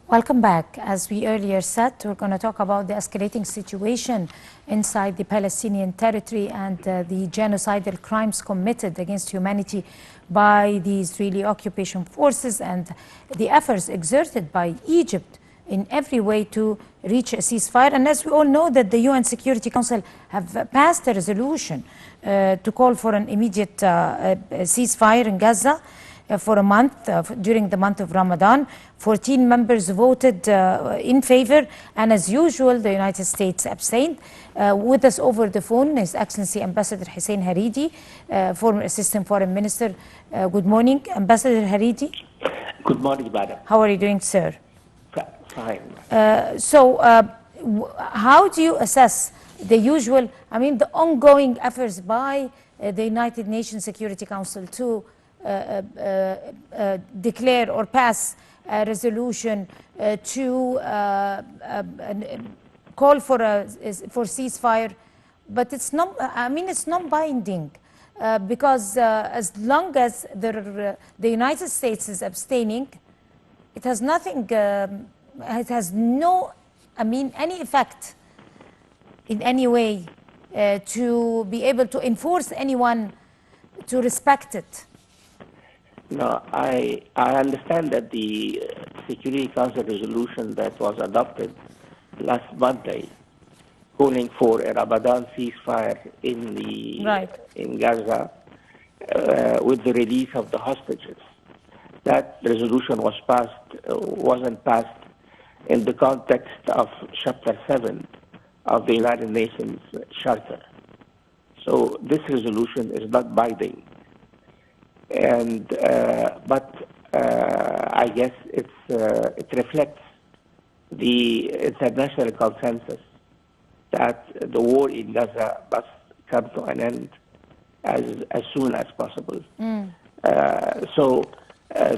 Welcome back. As we earlier said, we're going to talk about the escalating situation inside the Palestinian territory and the genocidal crimes committed against humanity by the Israeli occupation forces and the efforts exerted by Egypt in every way to reach a ceasefire. And as we all know that the UN Security Council have passed a resolution to call for an immediate ceasefire in Gaza for a month, during the month of Ramadan. 14 members voted in favor, and as usual, the United States abstained. With us over the phone is Excellency Ambassador Hussein Haridi, former Assistant Foreign Minister. Good morning, Ambassador Haridi. Good morning, madam. How are you doing, sir? Fine. How do you assess the usual, the ongoing efforts by the United Nations Security Council to declare or pass a resolution to call for ceasefire, but it's not. It's non-binding because as long as the United States is abstaining, it has nothing. It has no, any effect in any way to be able to enforce anyone to respect it. No, I understand that the Security Council resolution that was adopted last Monday, calling for a Ramadan ceasefire in Gaza with the release of the hostages. That resolution wasn't passed in the context of Chapter 7 of the United Nations Charter. So this resolution is not binding. And but I guess it reflects the international consensus that the war in Gaza must come to an end as soon as possible.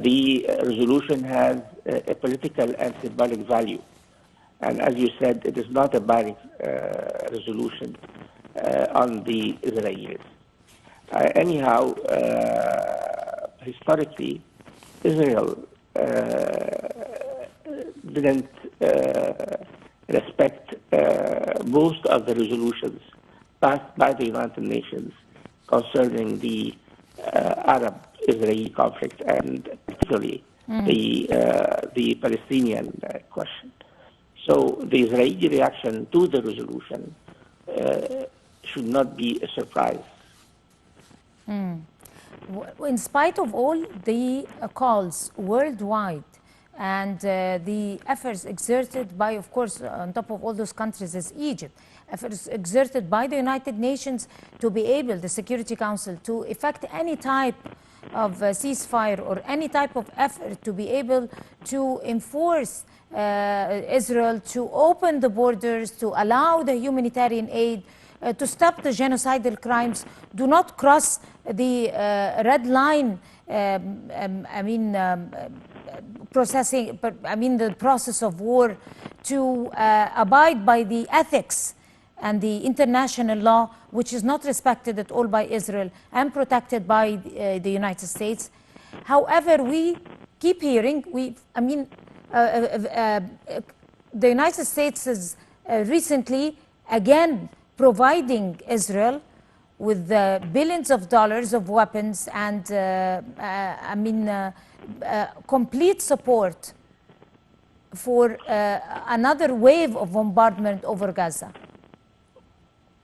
The resolution has a political and symbolic value, and as you said, it is not a binding resolution on the Israelis. Anyhow, historically, Israel didn't respect most of the resolutions passed by the United Nations concerning the Arab-Israeli conflict and particularly the Palestinian question. So the Israeli reaction to the resolution should not be a surprise. In spite of all the calls worldwide and the efforts exerted by, of course, on top of all those countries is Egypt, efforts exerted by the United Nations to be able, the Security Council, to effect any type of ceasefire or any type of effort to be able to enforce Israel to open the borders, to allow the humanitarian aid, to stop the genocidal crimes, do not cross the red line, the process of war, to abide by the ethics and the international law, which is not respected at all by Israel and protected by the United States. However, we keep hearing, the United States is recently again providing Israel with billions of dollars of weapons and complete support for another wave of bombardment over Gaza.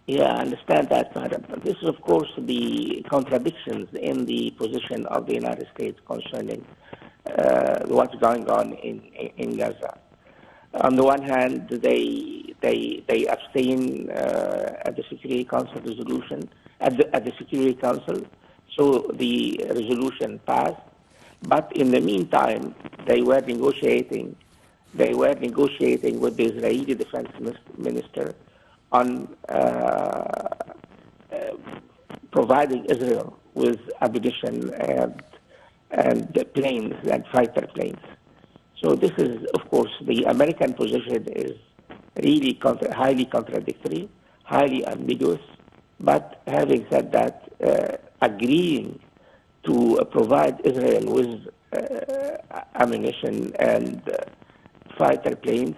Yeah, I understand that, madam. This is, of course, the contradictions in the position of the United States concerning what's going on in Gaza. On the one hand, they abstain at the Security Council resolution at the Security Council, so the resolution passed. But in the meantime, they were negotiating with the Israeli Defense Minister on providing Israel with ammunition and planes and fighter planes. So this is, of course, the American position is really highly contradictory, highly ambiguous. But having said that, agreeing to provide Israel with ammunition and fighter planes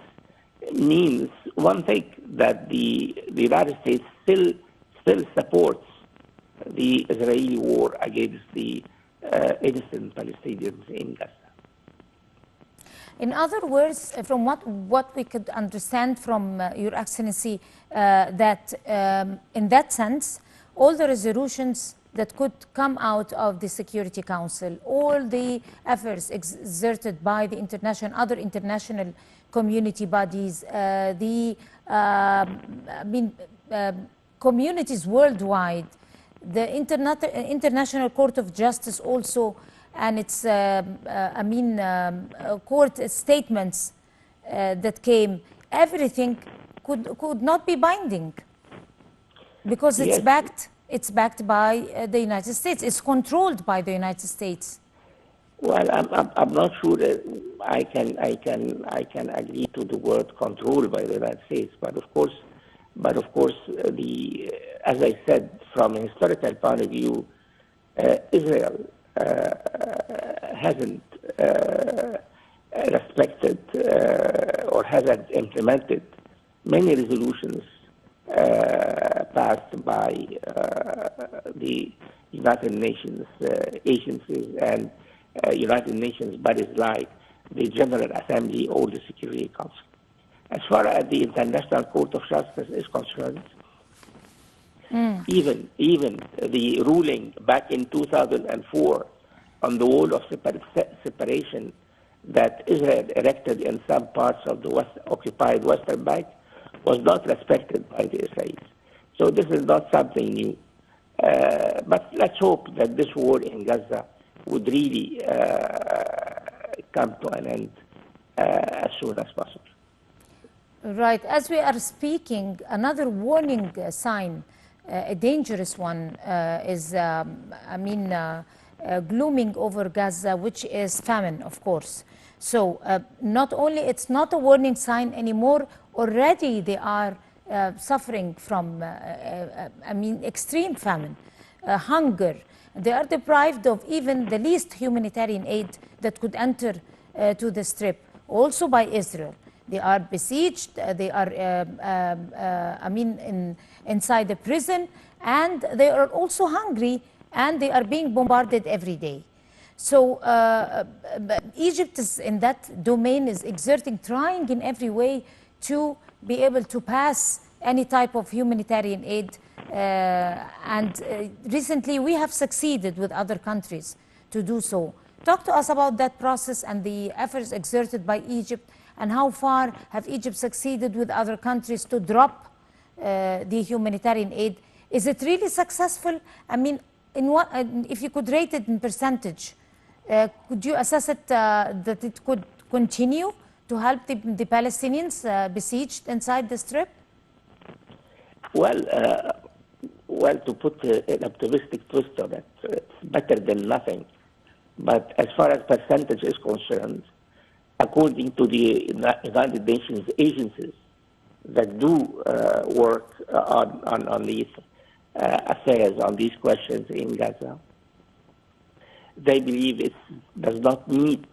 means one thing, that the United States still supports the Israeli war against the innocent Palestinians in Gaza. In other words, from what we could understand from Your Excellency, that in that sense, all the resolutions that could come out of the Security Council, all the efforts exerted by the other international community bodies, communities worldwide, the International Court of Justice also, and its court statements that came, everything could not be binding, because Yes. it's backed by the United States. It's controlled by the United States. Well, I'm not sure that I can agree to the word controlled by the United States, but of course, as I said, from a historical point of view, Israel hasn't respected or hasn't implemented many resolutions passed by the United Nations agencies and United Nations bodies like the General Assembly or the Security Council. As far as the International Court of Justice is concerned, even the ruling back in 2004 on the wall of separation that Israel erected in some parts of the occupied Western Bank was not respected by the Israelis. So this is not something new. But let's hope that this war in Gaza would really come to an end as soon as possible. Right. As we are speaking, another warning sign, a dangerous one, is glooming over Gaza, which is famine, of course. So not only it's not a warning sign anymore, already they are suffering from extreme famine, hunger. They are deprived of even the least humanitarian aid that could enter to the Strip, also by Israel. They are besieged, they are inside the prison, and they are also hungry, and they are being bombarded every day. So Egypt is in that domain, is trying in every way to be able to pass any type of humanitarian aid. Recently we have succeeded with other countries to do so. Talk to us about that process and the efforts exerted by Egypt, and how far have Egypt succeeded with other countries to drop the humanitarian aid. Is it really successful? If you could rate it in percentage, could you assess it that it could continue to help the Palestinians besieged inside the Strip? Well, to put an optimistic twist on it, it's better than nothing. But as far as percentage is concerned, according to the United Nations agencies that do work on these affairs, on these questions in Gaza, they believe it does not meet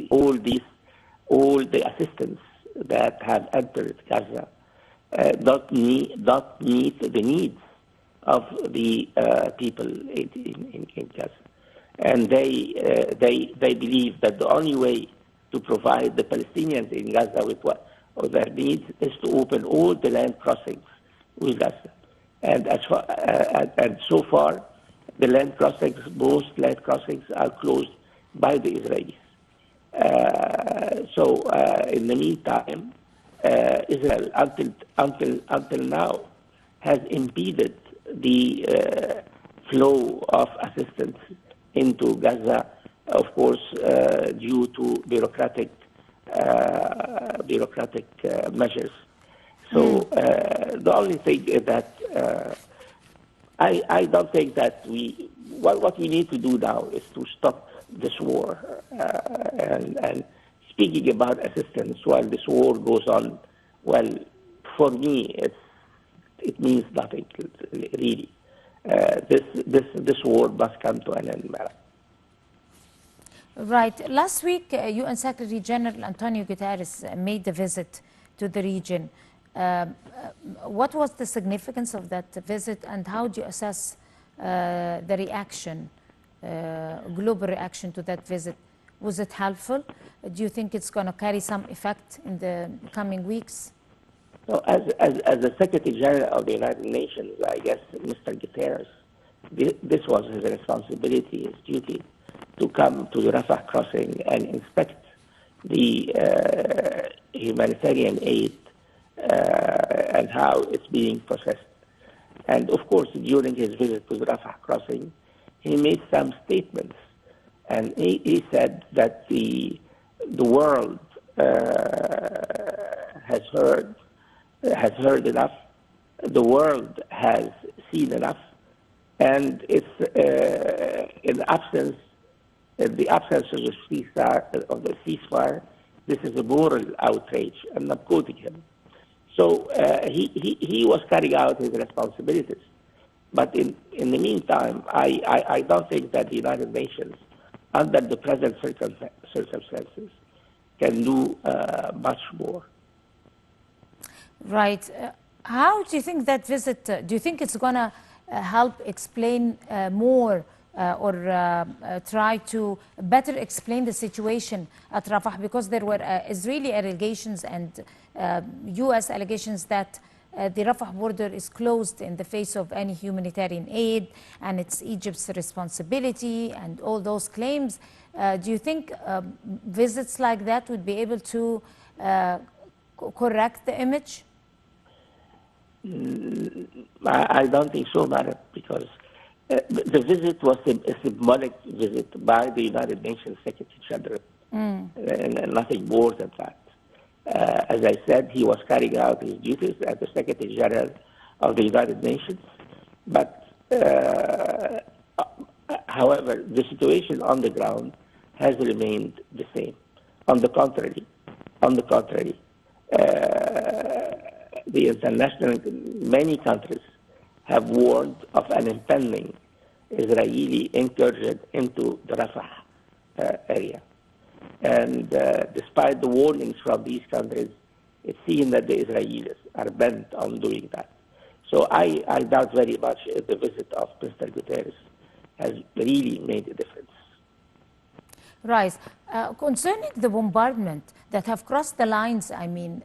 all the assistance that have entered Gaza, not meet the needs of the people in Gaza. And they believe that the only way to provide the Palestinians in Gaza with what their needs is to open all the land crossings with Gaza. And so far, the land crossings, most land crossings are closed by the Israelis. In the meantime, Israel until now has impeded the flow of assistance into Gaza, of course, due to bureaucratic measures. So the only thing is that I don't think that what we need to do now is to stop this war. And speaking about assistance while this war goes on, well, for me, it means nothing, really. This war must come to an end, madam. Right. Last week, UN Secretary General Antonio Guterres made a visit to the region. What was the significance of that visit, and how do you assess the reaction, global reaction to that visit? Was it helpful? Do you think it's going to carry some effect in the coming weeks? So as the Secretary General of the United Nations, I guess Mr. Guterres, this was his responsibility, his duty, to come to the Rafah crossing and inspect the humanitarian aid and how it's being processed. And of course, during his visit to the Rafah crossing, he made some statements, and he said that the world has heard enough, the world has seen enough, and it's in the absence of the ceasefire, this is a moral outrage. I'm not quoting him. So he was carrying out his responsibilities. But in the meantime, I don't think that the United Nations, under the present circumstances, can do much more. Right. How do you think that visit, do you think it's going to help explain more or try to better explain the situation at Rafah? Because there were Israeli allegations and U.S. allegations that the Rafah border is closed in the face of any humanitarian aid, and it's Egypt's responsibility and all those claims. Do you think visits like that would be able to correct the image? I don't think so, madam, because the visit was a symbolic visit by the United Nations Secretary General, and nothing more than that. As I said, he was carrying out his duties as the Secretary General of the United Nations. But, however, the situation on the ground has remained the same. On the contrary, the international, many countries have warned of an impending Israeli incursion into the Rafah area. And despite the warnings from these countries, it seems that the Israelis are bent on doing that. So I doubt very much if the visit of Mr. Guterres has really made a difference. Right. Concerning the bombardment that have crossed the lines, I mean,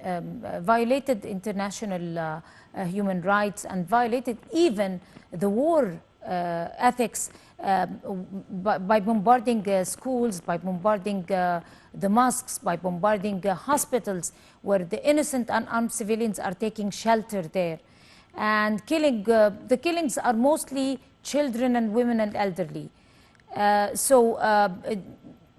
violated international human rights and violated even the war ethics by bombarding schools, by bombarding the mosques, by bombarding hospitals where the innocent unarmed civilians are taking shelter there. And the killings are mostly children and women and elderly.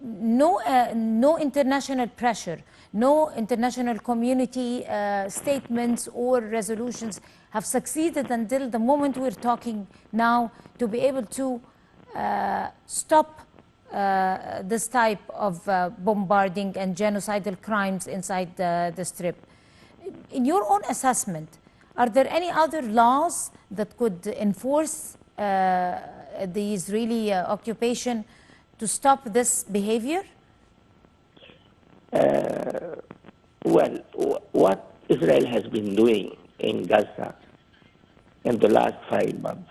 No international pressure, no international community statements or resolutions have succeeded until the moment we're talking now to be able to stop this type of bombarding and genocidal crimes inside the Strip. In your own assessment, are there any other laws that could enforce the Israeli occupation to stop this behavior? Well, what Israel has been doing in Gaza in the last 5 months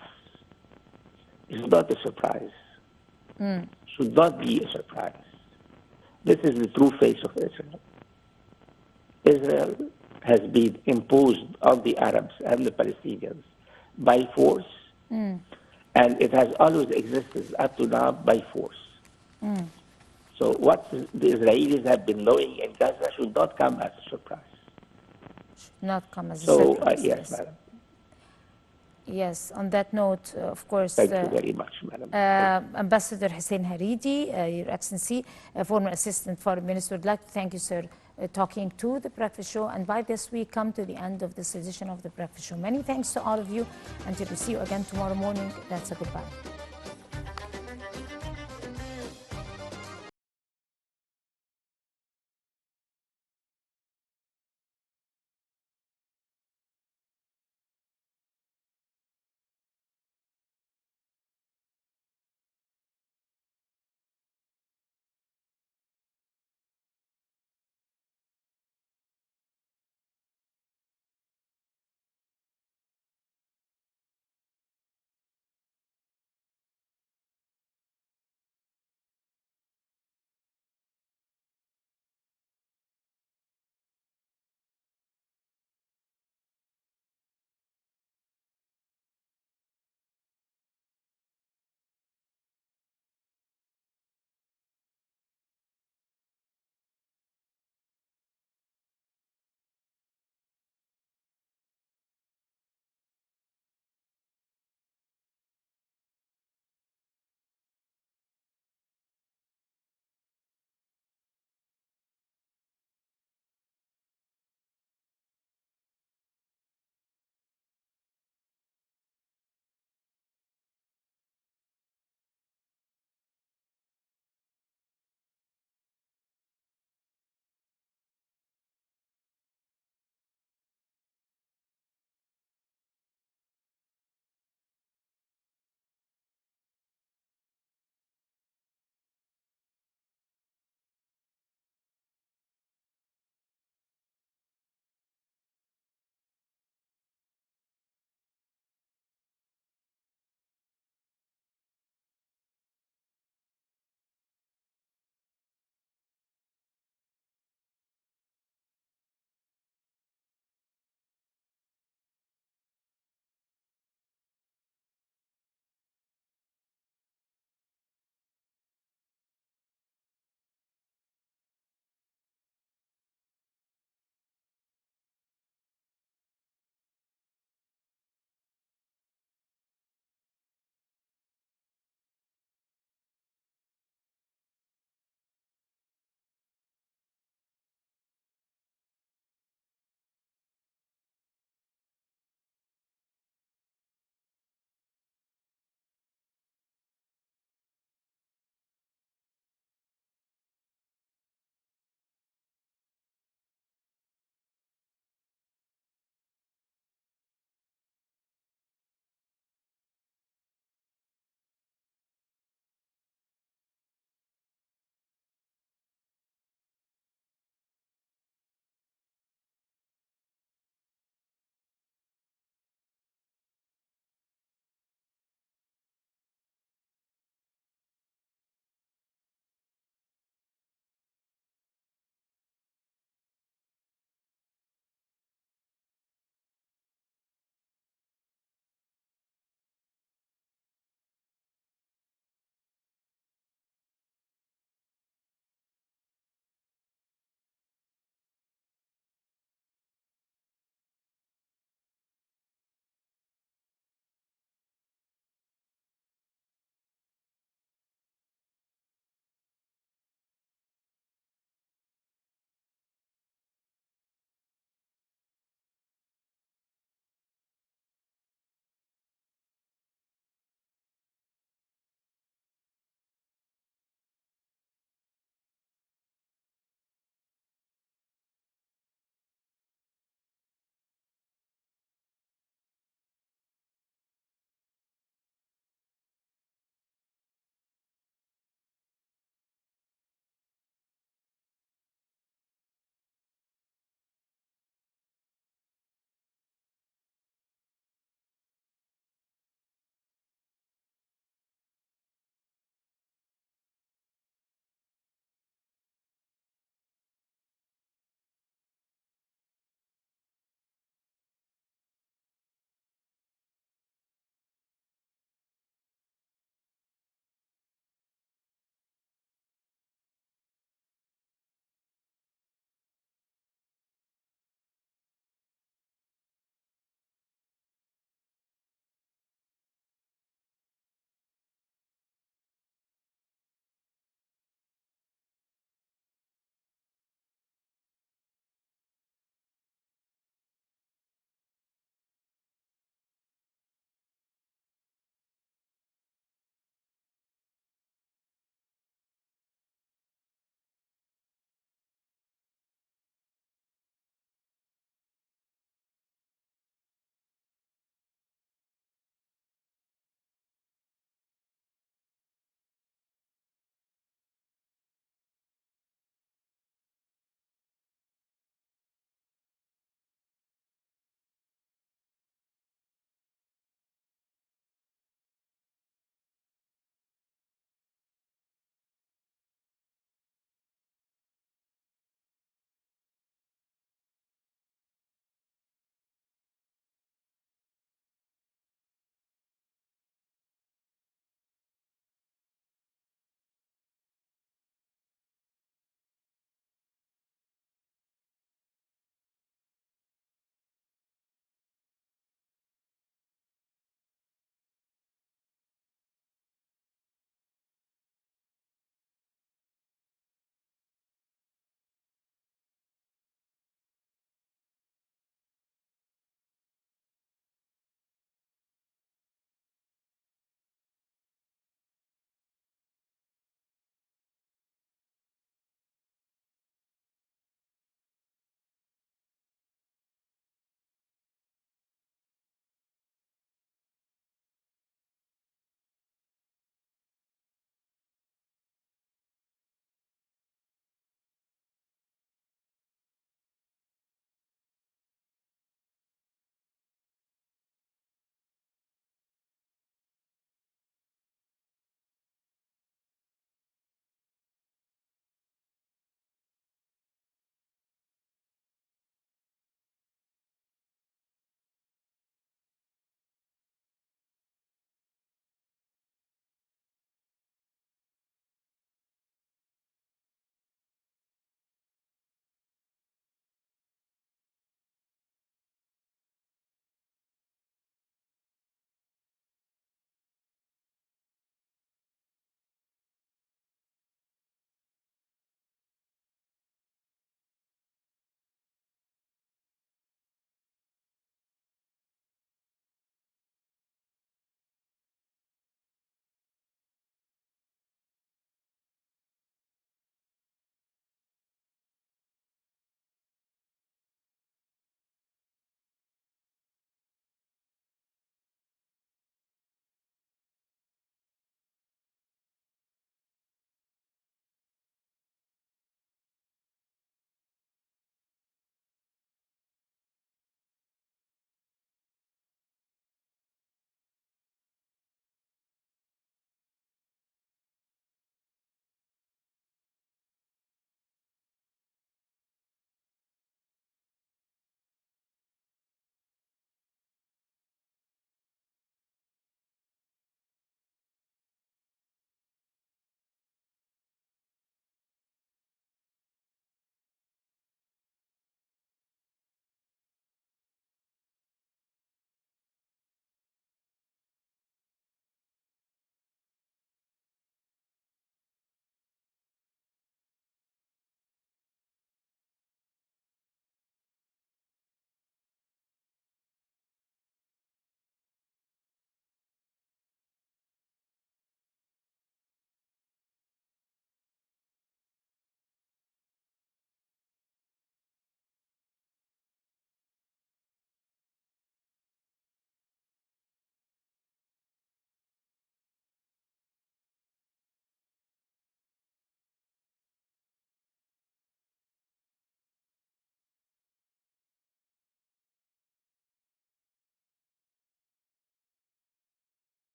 is not a surprise. Should not be a surprise. This is the true face of Israel. Israel has been imposed on the Arabs and the Palestinians by force, and it has always existed up to now by force. So what the Israelis have been doing in Gaza should not come as a surprise. Should not come as a surprise. Yes, madam. Yes, on that note, of course. Thank you very much, madam. Ambassador Hussein Haridi, Your Excellency, former Assistant Foreign Minister, would like to thank you, sir, talking to The Breakfast Show. And by this, we come to the end of this edition of The Breakfast Show. Many thanks to all of you. Until we see you again tomorrow morning, that's a goodbye.